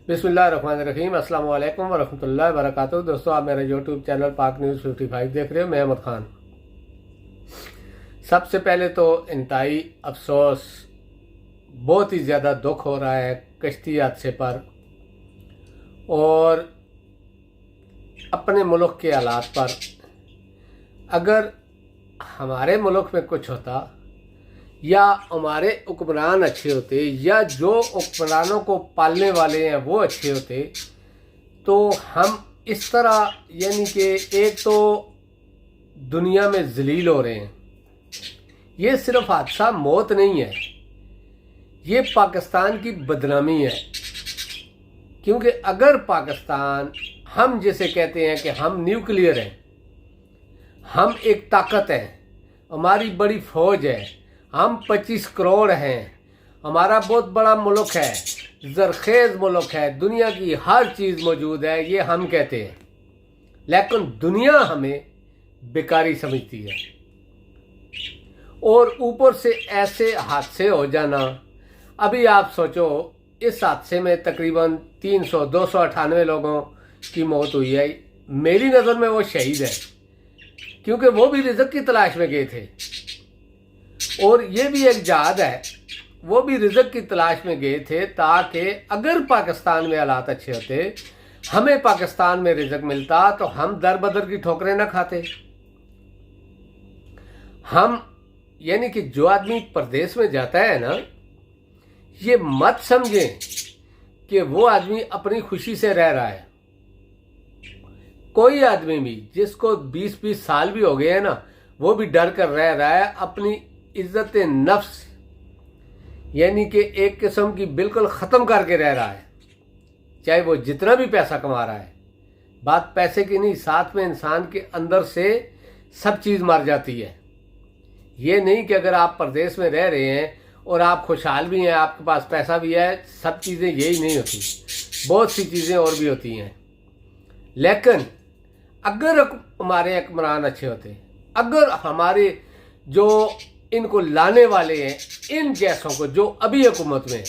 बिस्मिल्लाहिर्रहमानिर्रहीम अस्सलाम वालेकुम वरहमतुल्लाहि वबरकातुहू। दोस्तों, आप मेरे यूट्यूब चैनल पाक न्यूज़ 55 देख रहे हो। मैं अहमद ख़ान। सबसे पहले तो इंतहाई अफसोस, बहुत ही ज़्यादा दुख हो रहा है कश्ती हादसे पर और अपने मुल्क के हालात पर। अगर हमारे मुल्क में कुछ होता या हमारे हुक्मरान अच्छे होते या जो हुक्मरानों को पालने वाले हैं वो अच्छे होते तो हम इस तरह, यानी कि एक तो दुनिया में जलील हो रहे हैं। ये सिर्फ हादसा मौत नहीं है, ये पाकिस्तान की बदनामी है। क्योंकि अगर पाकिस्तान, हम जैसे कहते हैं कि हम न्यूक्लियर हैं, हम एक ताकत हैं, हमारी बड़ी फौज है, हम 25 करोड़ हैं, हमारा बहुत बड़ा मुल्क है, ज़रखेज़ मुल्क है, दुनिया की हर चीज़ मौजूद है, ये हम कहते हैं। लेकिन दुनिया हमें बेकारी समझती है और ऊपर से ऐसे हादसे हो जाना। अभी आप सोचो, इस हादसे में तकरीबन 298 लोगों की मौत हुई है। मेरी नज़र में वो शहीद है, क्योंकि वो भी रिज़्क की तलाश में गए थे और ये भी एक जहाद है, वो भी रिज़्क की तलाश में गए थे ताकि अगर पाकिस्तान में हालात अच्छे होते, हमें पाकिस्तान में रिज़्क मिलता तो हम दर बदर की ठोकरें ना खाते। हम, यानी कि जो आदमी परदेश में जाता है ना, ये मत समझें कि वो आदमी अपनी खुशी से रह रहा है। कोई आदमी भी जिसको 20-20 साल भी हो गए हैं ना, वो भी डर कर रह रहा है। अपनी इज्जत नफ्स, यानी कि एक किस्म की बिल्कुल ख़त्म करके रह रहा है, चाहे वो जितना भी पैसा कमा रहा है। बात पैसे की नहीं, साथ में इंसान के अंदर से सब चीज़ मर जाती है। ये नहीं कि अगर आप परदेश में रह रहे हैं और आप खुशहाल भी हैं, आपके पास पैसा भी है, सब चीज़ें यही नहीं होती, बहुत सी चीज़ें और भी होती हैं। लेकिन अगर हमारे हुक्मरान अच्छे होते, अगर हमारे जो इनको लाने वाले हैं, इन जैसों को जो अभी हुकूमत में है,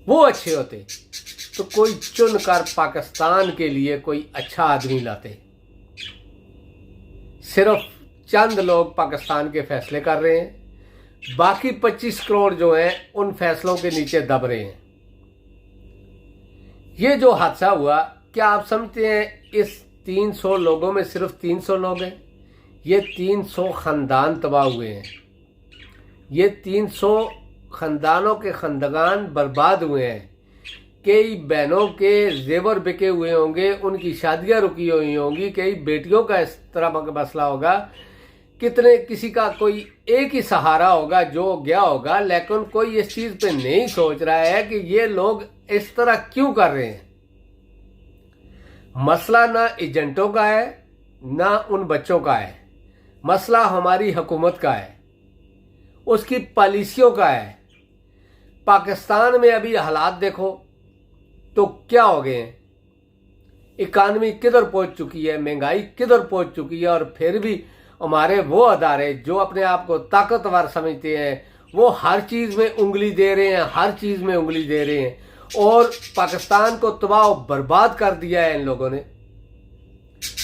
वो अच्छे होते तो कोई चुनकर पाकिस्तान के लिए कोई अच्छा आदमी लाते। सिर्फ चंद लोग पाकिस्तान के फैसले कर रहे हैं, बाकी 25 करोड़ जो हैं उन फैसलों के नीचे दब रहे हैं। ये जो हादसा हुआ, क्या आप समझते हैं इस 300 लोगों में सिर्फ 300 लोग हैं? ये 300 ख़ानदान तबाह हुए हैं। ये 300 ख़ानदानों के ख़ानदान बर्बाद हुए हैं। कई बहनों के जेवर बिके हुए होंगे, उनकी शादियां रुकी हुई होंगी, कई बेटियों का इस तरह का मसला होगा, कितने किसी का कोई एक ही सहारा होगा जो गया होगा। लेकिन कोई इस चीज़ पे नहीं सोच रहा है कि ये लोग इस तरह क्यों कर रहे हैं। मसला ना एजेंटों का है, ना उन बच्चों का है, मसला हमारी हुकूमत का है, उसकी पॉलिसियों का है। पाकिस्तान में अभी हालात देखो तो क्या हो गए हैं, इकानमी किधर पहुंच चुकी है, महंगाई किधर पहुंच चुकी है। और फिर भी हमारे वो अदारे जो अपने आप को ताकतवर समझते हैं, वो हर चीज़ में उंगली दे रहे हैं, हर चीज़ में उंगली दे रहे हैं और पाकिस्तान को तबाह बर्बाद कर दिया है इन लोगों ने।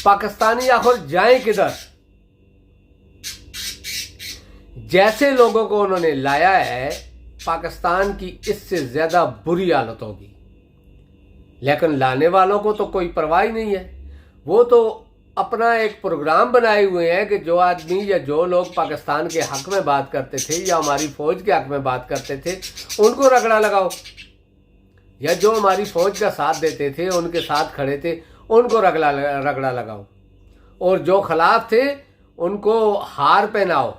पाकिस्तानी आखिर जाएं किधर? जैसे लोगों को उन्होंने लाया है, पाकिस्तान की इससे ज़्यादा बुरी हालत होगी। लेकिन लाने वालों को तो कोई परवाह ही नहीं है। वो तो अपना एक प्रोग्राम बनाए हुए हैं कि जो आदमी या जो लोग पाकिस्तान के हक में बात करते थे या हमारी फ़ौज के हक में बात करते थे, उनको रगड़ा लगाओ, या जो हमारी फ़ौज का साथ देते थे, उनके साथ खड़े थे, उनको रगड़ा लगाओ, और जो खिलाफ थे उनको हार पहनाओ,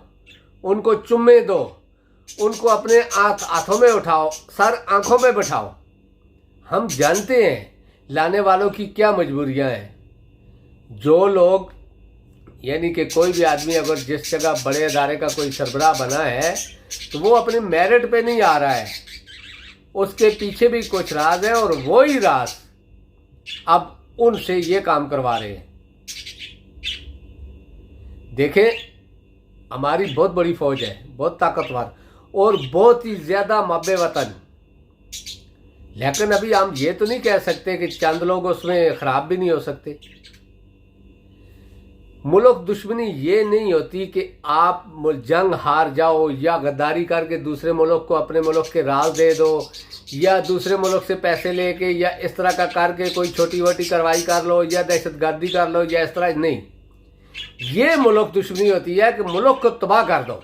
उनको चुम्मे दो, उनको अपने हाथों में उठाओ, सर आंखों में बैठाओ। हम जानते हैं लाने वालों की क्या मजबूरियां हैं। जो लोग, यानी कि कोई भी आदमी अगर जिस जगह बड़े अदारे का कोई सरबराह बना है तो वो अपने मेरिट पे नहीं आ रहा है, उसके पीछे भी कुछ राज है और वो ही राज अब उनसे ये काम करवा रहे हैं। देखें, हमारी बहुत बड़ी फौज है, बहुत ताकतवर और बहुत ही ज़्यादा मब्बे वतन। लेकिन अभी हम ये तो नहीं कह सकते कि चंद लोग उसमें खराब भी नहीं हो सकते। मुल्क दुश्मनी ये नहीं होती कि आप जंग हार जाओ या गद्दारी करके दूसरे मुल्क को अपने मुल्क के राज दे दो या दूसरे मुल्क से पैसे लेके या इस तरह का करके कोई छोटी मोटी कार्रवाई कर लो या दहशतगर्दी कर लो या इस तरह नहीं। ये मुल्क दुश्मनी होती है कि मुल्क को तबाह कर दो,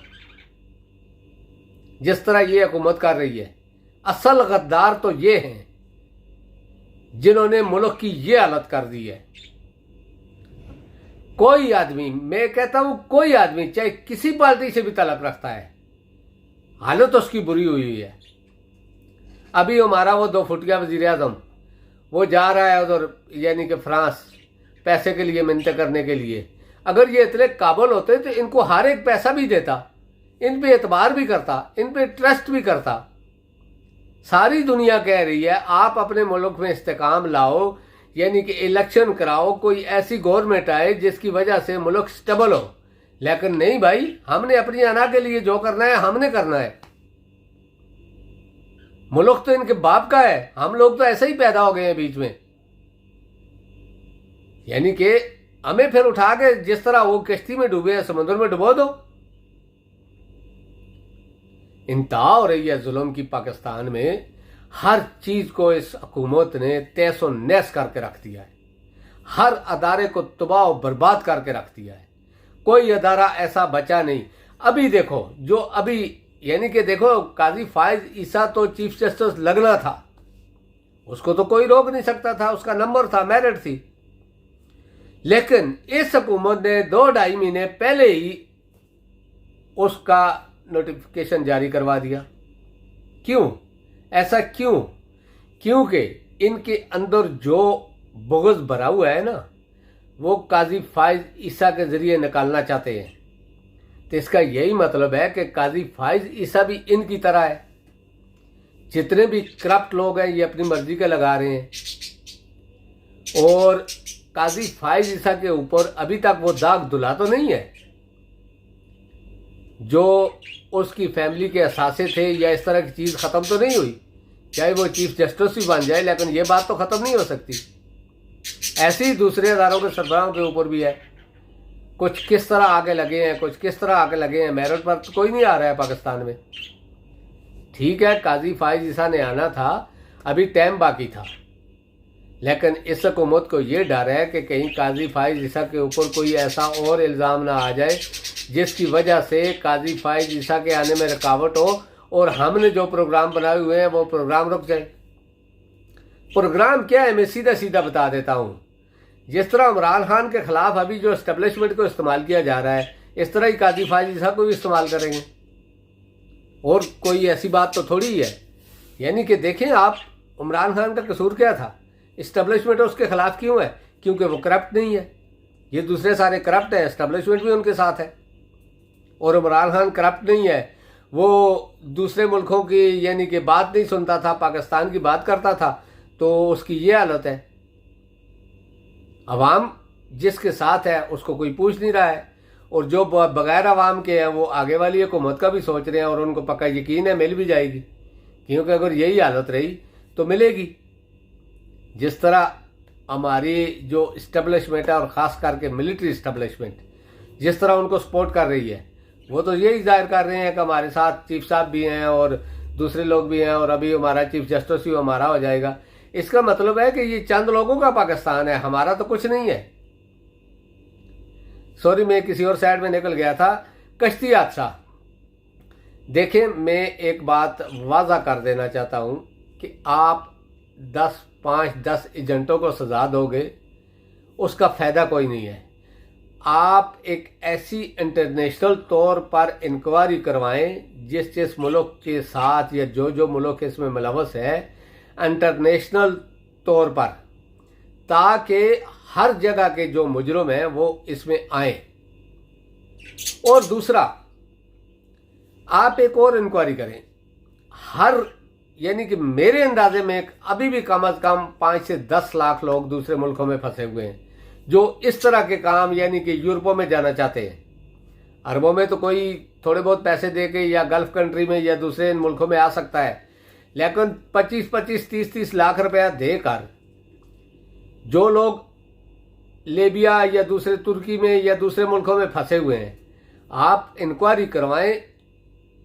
जिस तरह ये हुकूमत कर रही है। असल गद्दार तो ये हैं जिन्होंने मुल्क की ये हालत कर दी है। कोई आदमी, मैं कहता हूं कोई आदमी चाहे किसी पार्टी से भी तलब रखता है, हालत उसकी बुरी हुई है। अभी हमारा वो 2 फुटिया वजीर आजम वो जा रहा है उधर यानी कि फ्रांस पैसे के लिए, मिन्नतें करने के लिए। अगर ये इतने काबिल होते तो इनको हर एक पैसा भी देता, इन पे एतबार भी करता, इन पे ट्रस्ट भी करता। सारी दुनिया कह रही है आप अपने मुल्क में इस्तेकाम लाओ, यानी कि इलेक्शन कराओ, कोई ऐसी गवर्नमेंट आए जिसकी वजह से मुल्क स्टेबल हो। लेकिन नहीं भाई, हमने अपनी अना के लिए जो करना है हमने करना है। मुल्क तो इनके बाप का है, हम लोग तो ऐसे ही पैदा हो गए हैं बीच में। यानी कि हमें फिर उठा के जिस तरह वो किश्ती में डूबे हैं समुद्र में डुबो दो। इंतहा हो रही है जुल्म की पाकिस्तान में। हर चीज को इस हुकूमत ने तहस नहस करके रख दिया है, हर अदारे को तबाह और बर्बाद करके रख दिया है। कोई अदारा ऐसा बचा नहीं। अभी देखो जो अभी यानी कि देखो काजी फायज ईसा तो चीफ जस्टिस लगना था, उसको तो कोई रोक नहीं सकता था, उसका नंबर था, मेरिट थी। लेकिन इस हुकूमत ने 2-2.5 महीने पहले ही उसका नोटिफिकेशन जारी करवा दिया। क्यों? ऐसा क्यों? क्योंकि इनके अंदर जो बुग़्ज़ भरा हुआ है ना, वो काजी फायज ईसा के जरिए निकालना चाहते हैं। तो इसका यही मतलब है कि काजी फायज ईसा भी इनकी तरह है। जितने भी करप्ट लोग हैं ये अपनी मर्जी के लगा रहे हैं। और काजी फायज ईसा के ऊपर अभी तक वो दाग धुला तो नहीं है जो उसकी फैमिली के असासे थे, या इस तरह की चीज़ ख़त्म तो नहीं हुई। चाहे वो चीफ जस्टिस भी बन जाए, लेकिन ये बात तो ख़त्म नहीं हो सकती। ऐसे ही दूसरे अदारों के सरबराहों के ऊपर भी है। कुछ किस तरह आगे लगे हैं, कुछ किस तरह आगे लगे हैं। मेरिट पर तो कोई नहीं आ रहा है पाकिस्तान में। ठीक है, काजी फायज ईसा ने आना था, अभी टाइम बाकी था। लेकिन इस हुकूमत को ये डर है कि कहीं काजी फायज ईसा के ऊपर कोई ऐसा और इल्ज़ाम ना आ जाए जिसकी वजह से काजी फायज ईसा के आने में रुकावट हो और हमने जो प्रोग्राम बनाए हुए हैं वो प्रोग्राम रुक जाए। प्रोग्राम क्या है मैं सीधा सीधा बता देता हूँ। जिस तरह इमरान खान के खिलाफ अभी जो एस्टेब्लिशमेंट को इस्तेमाल किया जा रहा है, इस तरह ही काजी फायज ईसा को भी इस्तेमाल करेंगे। और कोई ऐसी बात तो थोड़ी है। यानी कि देखें आप, इमरान खान का कसूर क्या था? इस्टेब्लिशमेंट उसके खिलाफ क्यों है? क्योंकि वो करप्ट नहीं है। ये दूसरे सारे करप्ट है, इस्टेब्लिशमेंट भी उनके साथ है। और इमरान खान करप्ट नहीं है, वो दूसरे मुल्कों की यानी कि बात नहीं सुनता था, पाकिस्तान की बात करता था, तो उसकी ये हालत है। अवाम जिसके साथ है उसको कोई पूछ नहीं रहा है, और जो बगैर अवाम के हैं वो आगे वाली हुकूमत का भी सोच रहे हैं, और उनको पक्का यकीन है मिल भी जाएगी। क्योंकि अगर यही हालत रही तो मिलेगी। जिस तरह हमारी जो इस्टेब्लिशमेंट है, और ख़ास करके मिलिट्री इस्टेब्लिशमेंट जिस तरह उनको सपोर्ट कर रही है, वो तो यही जाहिर कर रहे हैं कि हमारे साथ चीफ साहब भी हैं और दूसरे लोग भी हैं, और अभी हमारा चीफ जस्टिस भी हमारा हो जाएगा। इसका मतलब है कि ये चंद लोगों का पाकिस्तान है, हमारा तो कुछ नहीं है। सॉरी, मैं किसी और साइड में निकल गया था। कश्ती हादसा, देखें मैं एक बात वाज़ा कर देना चाहता हूँ कि आप 5-10 एजेंटों को सजा दोगे, उसका फ़ायदा कोई नहीं है। आप एक ऐसी इंटरनेशनल तौर पर इंक्वायरी करवाएं जिस मुल्क के साथ या जो मुल्क इसमें मुलव्वस है, इंटरनेशनल तौर पर, ताकि हर जगह के जो मुजरिम हैं वो इसमें आए। और दूसरा, आप एक और इंक्वायरी करें। हर यानी कि मेरे अंदाजे में अभी भी कम अज़ कम 5 से 10 लाख लोग दूसरे मुल्कों में फंसे हुए हैं जो इस तरह के काम यानी कि यूरोपों में जाना चाहते हैं। अरबों में तो कोई थोड़े बहुत पैसे दे के या गल्फ कंट्री में या दूसरे मुल्कों में आ सकता है, लेकिन 25-25, 30-30 लाख रुपया देकर जो लोग लीबिया या दूसरे तुर्की में या दूसरे मुल्कों में फंसे हुए हैं, आप इंक्वायरी करवाएं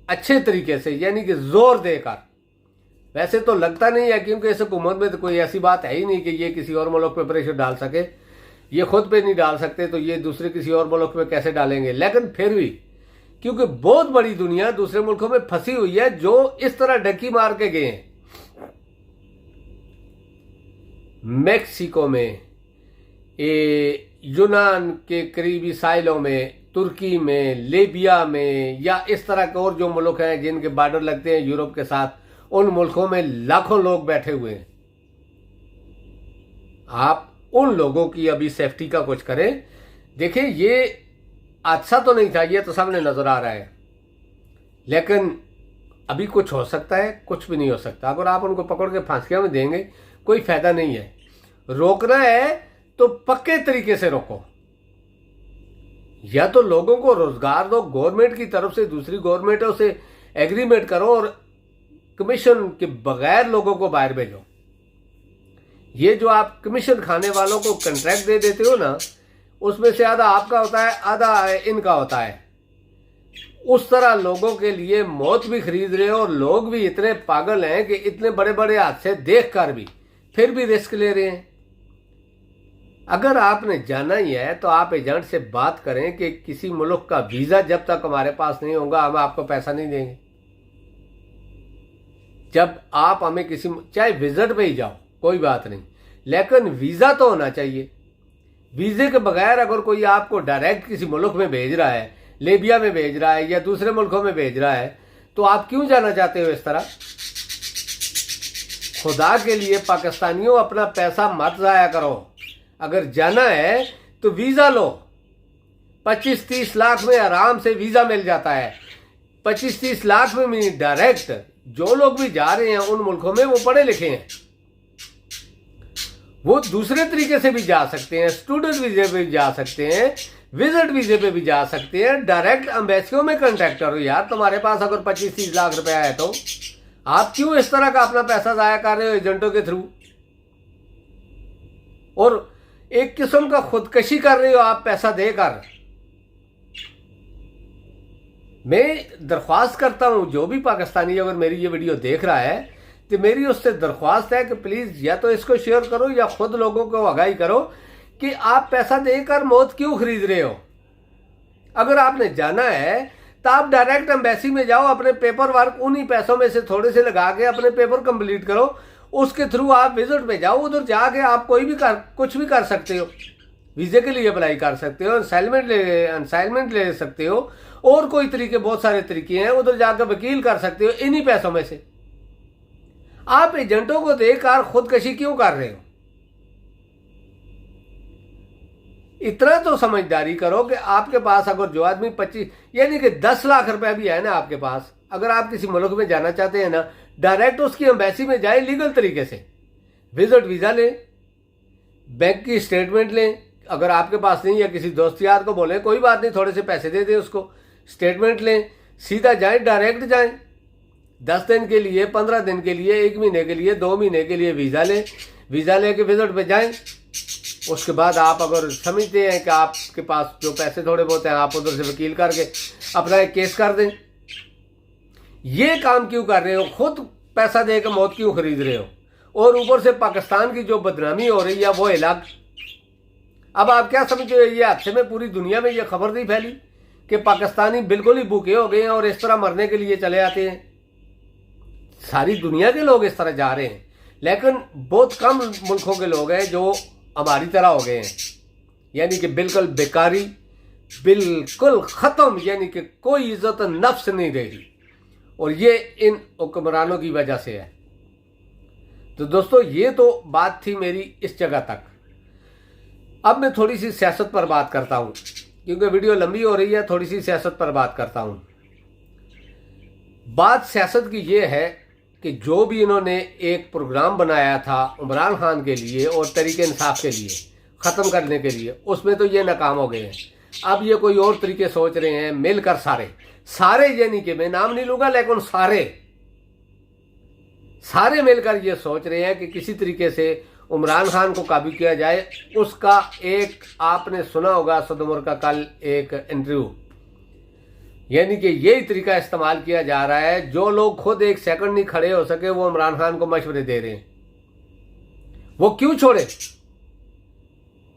अच्छे तरीके से, यानी कि जोर देकर। वैसे तो लगता नहीं है, क्योंकि इस हुकूमत में तो कोई ऐसी बात है ही नहीं कि ये किसी और मुल्क पे प्रेशर डाल सके। ये खुद पे नहीं डाल सकते तो ये दूसरे किसी और मुल्क पे कैसे डालेंगे। लेकिन फिर भी, क्योंकि बहुत बड़ी दुनिया दूसरे मुल्कों में फंसी हुई है जो इस तरह डकी मार के गए हैं। मेक्सिको में, यूनान के करीबी साहिलों में, तुर्की में, लीबिया में, या इस तरह के और जो मुल्क हैं जिनके बॉर्डर लगते हैं यूरोप के साथ, उन मुल्कों में लाखों लोग बैठे हुए हैं। आप उन लोगों की अभी सेफ्टी का कुछ करें। देखिए, ये हादसा तो नहीं था, ये तो सामने नजर आ रहा है, लेकिन अभी कुछ हो सकता है, कुछ भी नहीं हो सकता। अगर आप उनको पकड़ के फांसियों में देंगे कोई फायदा नहीं है। रोकना है तो पक्के तरीके से रोको, या तो लोगों को रोजगार दो गवर्नमेंट की तरफ से, दूसरी गवर्नमेंटों से एग्रीमेंट करो और कमीशन के बगैर लोगों को बाहर भेजो। ये जो आप कमीशन खाने वालों को कॉन्ट्रैक्ट दे देते हो ना, उसमें से आधा आपका होता है, आधा इनका होता है। उस तरह लोगों के लिए मौत भी खरीद रहे हो, और लोग भी इतने पागल हैं कि इतने बड़े बड़े हादसे देखकर भी फिर भी रिस्क ले रहे हैं। अगर आपने जाना ही है तो आप एजेंट से बात करें कि किसी मुल्क का वीजा जब तक हमारे पास नहीं होगा हम आपको पैसा नहीं देंगे। जब आप हमें किसी, चाहे विजिट पे ही जाओ कोई बात नहीं, लेकिन वीजा तो होना चाहिए। वीजे के बगैर अगर कोई आपको डायरेक्ट किसी मुल्क में भेज रहा है, लीबिया में भेज रहा है या दूसरे मुल्कों में भेज रहा है, तो आप क्यों जाना चाहते हो इस तरह? खुदा के लिए पाकिस्तानियों, अपना पैसा मत जाया करो। अगर जाना है तो वीजा लो। 25-30 लाख में आराम से वीजा मिल जाता है। 25-30 लाख में डायरेक्ट जो लोग भी जा रहे हैं उन मुल्कों में, वो पढ़े लिखे हैं, वो दूसरे तरीके से भी जा सकते हैं। स्टूडेंट वीजे पे भी जा सकते हैं, विजिट वीजे पे भी जा सकते हैं, डायरेक्ट एम्बेसियों में कॉन्ट्रैक्ट करो। यार, तुम्हारे पास अगर 25-30 लाख रुपया है तो आप क्यों इस तरह का अपना पैसा जाया कर रहे हो एजेंटों के थ्रू, और एक किस्म का खुदकशी कर रहे हो आप पैसा देकर। मैं दरख्वास्त करता हूं, जो भी पाकिस्तानी अगर मेरी ये वीडियो देख रहा है, तो मेरी उससे दरख्वास्त है कि प्लीज या तो इसको शेयर करो या खुद लोगों को आगाही करो कि आप पैसा देकर मौत क्यों खरीद रहे हो। अगर आपने जाना है तो आप डायरेक्ट एम्बेसी में जाओ, अपने पेपर वर्क उन्हीं पैसों में से थोड़े से लगा के अपने पेपर कंप्लीट करो, उसके थ्रू आप विजिट में जाओ। उधर जाके आप कुछ भी कर सकते हो, वीजे के लिए अप्लाई कर सकते हो, असाइनमेंट ले सकते हो, और कोई तरीके, बहुत सारे तरीके हैं। उधर जाकर वकील कर सकते हो इन्हीं पैसों में से। आप एजेंटों को देकर खुदकशी क्यों कर रहे हो? इतना तो समझदारी करो कि आपके पास अगर जो आदमी 25 यानी कि 10 लाख रुपया भी है ना आपके पास, अगर आप किसी मुल्क में जाना चाहते हैं ना, डायरेक्ट उसकी एम्बेसी में जाए लीगल तरीके से, विजिट वीजा लें, बैंक की स्टेटमेंट लें। अगर आपके पास नहीं है, किसी दोस्त यार को बोले कोई बात नहीं, थोड़े से पैसे दे दें उसको, स्टेटमेंट लें, सीधा जाएं, डायरेक्ट जाएं। 10 दिन के लिए, 15 दिन के लिए, 1 महीने के लिए, 2 महीने के लिए वीजा लें, वीजा लेके विजिट पे जाएं। उसके बाद आप अगर समझते हैं कि आपके पास जो पैसे थोड़े बहुत हैं, आप उधर से वकील करके अपना एक केस कर दें। ये काम क्यों कर रहे हो? खुद पैसा देकर मौत क्यों खरीद रहे हो? और ऊपर से पाकिस्तान की जो बदनामी हो रही है वो अलग। अब आप क्या समझते हो, ये हादसे में पूरी दुनिया में ये खबर नहीं फैली कि पाकिस्तानी बिल्कुल ही भूखे हो गए हैं और इस तरह मरने के लिए चले आते हैं? सारी दुनिया के लोग इस तरह जा रहे हैं, लेकिन बहुत कम मुल्कों के लोग हैं जो हमारी तरह हो गए हैं, यानी कि बिल्कुल बेकारी, बिल्कुल खत्म, यानी कि कोई इज्जत नफ्स नहीं रही। और ये इन हुक्मरानों की वजह से है। तो दोस्तों, ये तो बात थी मेरी इस जगह तक। अब मैं थोड़ी सी सियासत पर बात करता हूं, क्योंकि वीडियो लंबी हो रही है। थोड़ी सी सियासत पर बात करता हूं। बात सियासत की ये है कि जो भी इन्होंने एक प्रोग्राम बनाया था इमरान खान के लिए और तरीके इंसाफ के लिए ख़त्म करने के लिए, उसमें तो ये नाकाम हो गए हैं। अब ये कोई और तरीके सोच रहे हैं, मिलकर सारे यानी कि मैं नाम नहीं लूंगा, लेकिन सारे मिलकर ये सोच रहे हैं कि किसी तरीके से इमरान खान को काबू किया जाए। उसका एक आपने सुना होगा असद उमर का कल एक इंटरव्यू, यानी कि यही तरीका इस्तेमाल किया जा रहा है। जो लोग खुद एक सेकंड नहीं खड़े हो सके वो इमरान खान को मशवरे दे रहे हैं। वो क्यों छोड़े?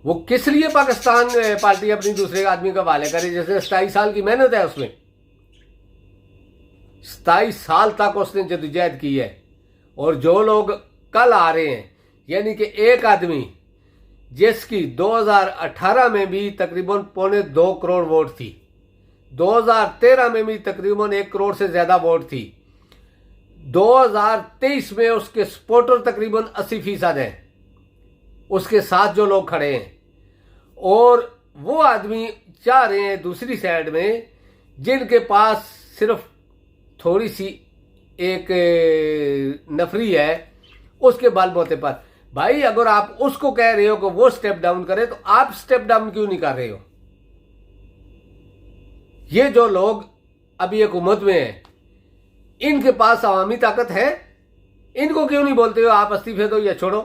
वो किस लिए पाकिस्तान पार्टी अपनी दूसरे आदमी का हवाले करे? जैसे 27 साल की मेहनत है उसमें, 27 साल तक उसने जद्दोजहद की है। और जो लोग कल आ रहे हैं, यानी कि एक आदमी जिसकी 2018 में भी तकरीबन 2.25 करोड़ वोट थी, 2013 में भी तकरीबन 1 करोड़ से ज्यादा वोट थी, 2023 में उसके सपोर्टर तकरीबन 80% हैं, उसके साथ जो लोग खड़े हैं। और वो आदमी चाह रहे हैं दूसरी साइड में जिनके पास सिर्फ थोड़ी सी एक नफरी है उसके बलबूते पर। भाई अगर आप उसको कह रहे हो कि वो स्टेप डाउन करे तो आप स्टेप डाउन क्यों नहीं कर रहे हो? ये जो लोग अभी हुकूमत में हैं, इनके पास अवामी ताकत है, इनको क्यों नहीं बोलते हो आप इस्तीफे दो या छोड़ो?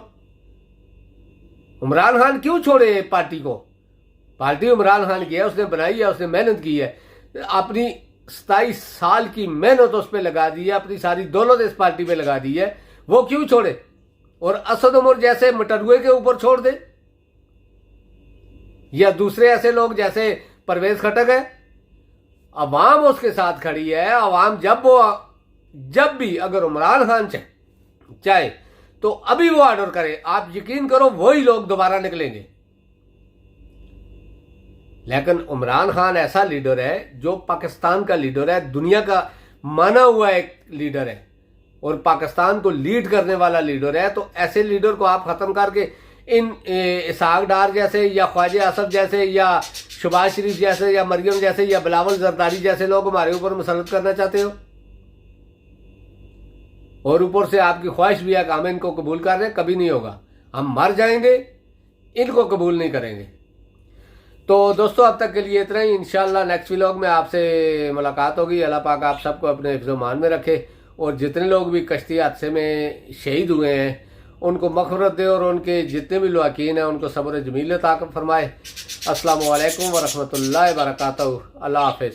इमरान खान क्यों छोड़े पार्टी को? पार्टी इमरान खान की है, उसने बनाई है, उसने मेहनत की है, अपनी 27 साल की मेहनत उस पर लगा दी है, अपनी सारी दौलत इस पार्टी पे लगा दी है। वो क्यों छोड़े? और असद उमर जैसे मटरुए के ऊपर छोड़ दे, या दूसरे ऐसे लोग जैसे परवेज खटक है। अवाम उसके साथ खड़ी है। अवाम जब भी अगर इमरान खान चाहे तो अभी वो ऑर्डर करे, आप यकीन करो वही लोग दोबारा निकलेंगे। लेकिन इमरान खान ऐसा लीडर है जो पाकिस्तान का लीडर है, दुनिया का माना हुआ एक लीडर है और पाकिस्तान को लीड करने वाला लीडर है। तो ऐसे लीडर को आप खत्म करके इन इसहाक डार जैसे या ख्वाजा असद जैसे या शहबाज शरीफ जैसे या मरियम जैसे या बिलावल जरदारी जैसे लोग हमारे ऊपर मुसल्लत करना चाहते हो? और ऊपर से आपकी ख्वाहिश भी है कि हम इनको कबूल कर रहे हैं। कभी नहीं होगा, हम मर जाएंगे, इनको कबूल नहीं करेंगे। तो दोस्तों अब तक के लिए इतना ही। इंशाल्लाह नेक्स्ट व्लॉग में आपसे मुलाकात होगी। अल्लाह पाक आप सबको अपने हिफ्ज़-ओ-मान में रखे और जितने लोग भी कश्ती हादसे में शहीद हुए हैं उनको मग़फ़िरत दे और उनके जितने भी लवाकीन हैं उनको सब्र जमील अता फरमाए। अस्सलामु अलैकुम व रहमतुल्लाहि व बरकातहू। अल्लाह हाफ़िज़।